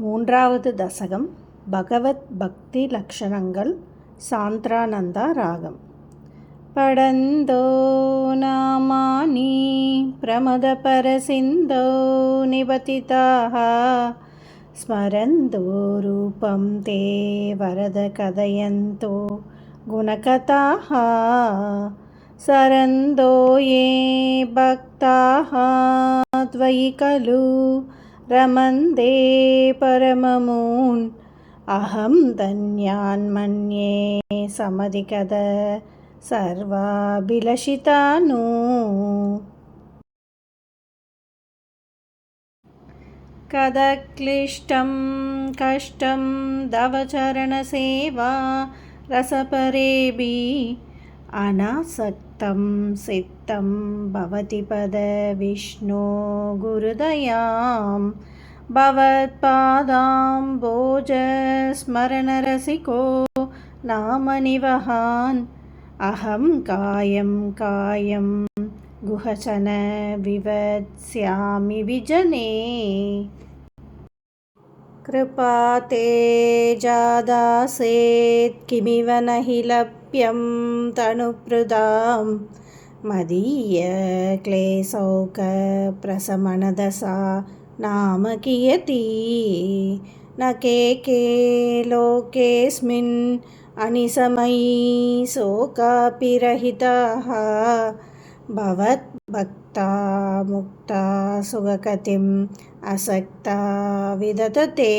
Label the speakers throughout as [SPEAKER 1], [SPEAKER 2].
[SPEAKER 1] மூன்றாவது தசகம் பகவத் பக்தி லக்ஷணங்கள் சாந்திரானந்தா ராகம். படந்தோ நாமானி பிரமத பரசிந்தோ நிபதிதாஹ ஸ்மரந்தோ ரூபம் தே வரத கதயந்தோ குணகதாஹ சரந்தோ யே பக்தாஹ த்வயி கலு ரமந்தே பரமமூன் அஹம் தன்யான் மன்யே சமதிகத சர்வாபிலஷிதானு. கதக்லிஷ்டம் கஷ்டம் தவச்சரணசேவா ரசபரேபி அநாசக்தம் சித்தம் பவதி பத விஷ்ணோ குருதயாம் பவத்பாதாம் போஜ ஸ்மரணரசிகோ நாமநிவஹான் அஹம் காயம் காயம் குஹசன விவத்ஸ்யாமி விஜனே. கிருபா தே ஜாதாசேத் கிமிவ நஹி லப்யம் தனுப்ருதாம் மதீய க்லேசௌக பிரசமனதசா நாம கியதி ந கே லோகேஸ்மின் அனிசமயி சோகாபி ரஹிதாஹ பவத் பக்தா முக்தா சுககதிம் அசக்தா விதததே.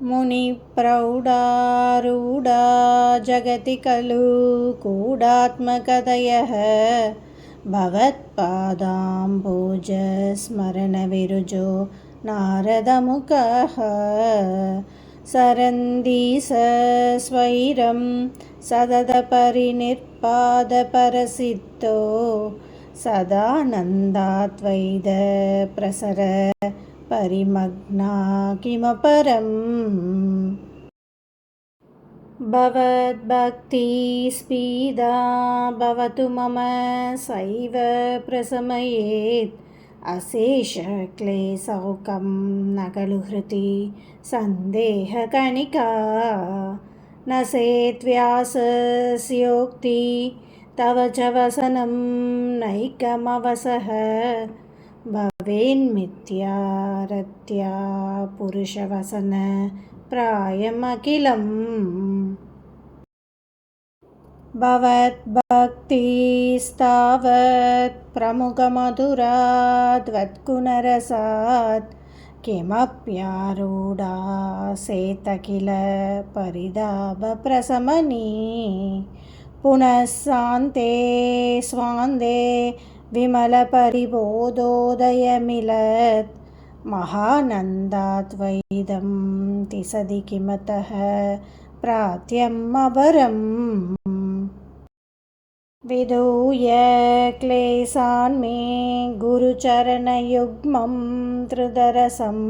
[SPEAKER 1] முனி பிரௌடாரூடா ஜகதி கலு கூடாத்மகதயः பவத்பாதாம்போஜ ஸ்மரண விருஜோ நாரதமுகः சரந்தி ஸ்வைரம் சதத பரிநிர்பாத பரசித்தோ சதானந்தாத்வைத பிரசர பரிமக்னா கிமபரம். பவத்பக்தி ஸ்பீதா பவது மம சைவ பிரசமயேத் அசேஷ க்லேசௌகம் நகலு ஹ்ருதி சந்தேஹ கணிகா ந சேத்வ்யாசஸ்யோக்தி தவ ச வசனம் நைகமவசஹ பவேன்மித்யா ரத்யா புருஷவசன பிராயமகிலம். பவத்பக்திஸ்தாவத் பிரமுகமதுராத்வத்குணரசாத் கிமப்யாரூடா சேதகில பரிதாபப்ரசமனி புனः சாந்தே ஸ்வாந்தே விமலபரிபோதோதயமிலத் மகானந்தாத்வைதம் திசதி கிமதः பிராத்யம் அபரம். விதூய க்லேசான் மே குருச்சரணயுக்மம் த்ருதரசம்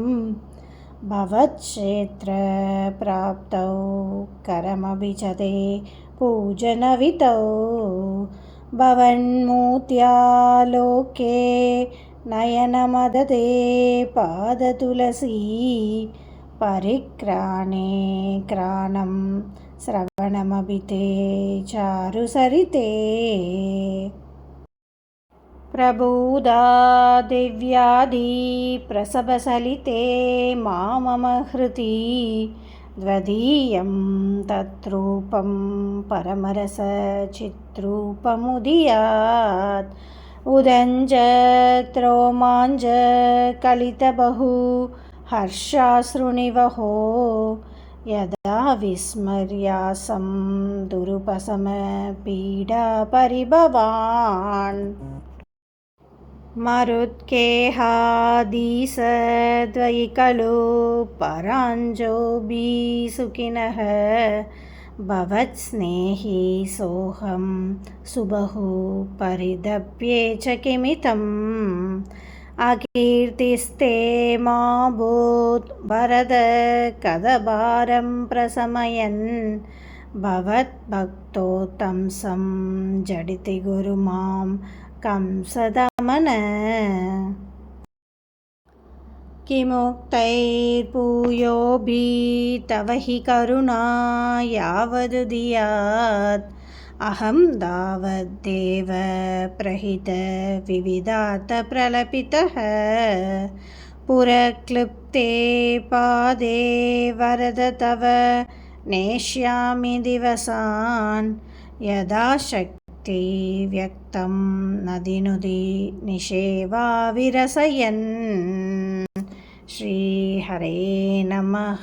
[SPEAKER 1] பவத்க்ஷேத்ர ப்ராப்தௌ கரமபிச்சதே பூஜனவிதௌ பவன்மூத்யா லோகே நயனமததே பாததுலசி பரிக்ராணே கிராணம் ஸ்ரவணமபி தே சாருசரிதே. பிரபூதா திவ்யாதி பிரசபசலிதே மாமம ஹ்ருதி த்வதீயம் தத்ரூபம் பரமரச சித்ரூபமுதியாத் உதஞ்சத் ரோமாஞ்ச கலிதபஹு ஹர்ஷாஸ்ருநிவஹோ யதா விஸ்மர்யாசம் துருபசம பீடா பரிபவான். மருத்கேஹாதீசத்வயி கலு பராஞ்சோபி சுகினः பவத்ஸ்நேஹி சோஹம் சுபஹு பரிதப்யே ச கிமிதம் அகீர்த்திஸ்தே மாபூத் வரத கதபாரம் பிரசமயன் பவத்பக்தோத்தம்சம் ஜடிதி குருமாம் கம்சதமன. किमुक्तैर्भूयोऽपि तव हि करुणा यावदुदीयात् अहं तावद्देव प्रहितविविधार्थप्रलपितः पुरक्लृप्ते पादे वरद तव नेष्यामि दिवसान् यदा शक्ति व्यक्तं नदिनुदि निषेवा विरसयन्. श्रीहरे नमः.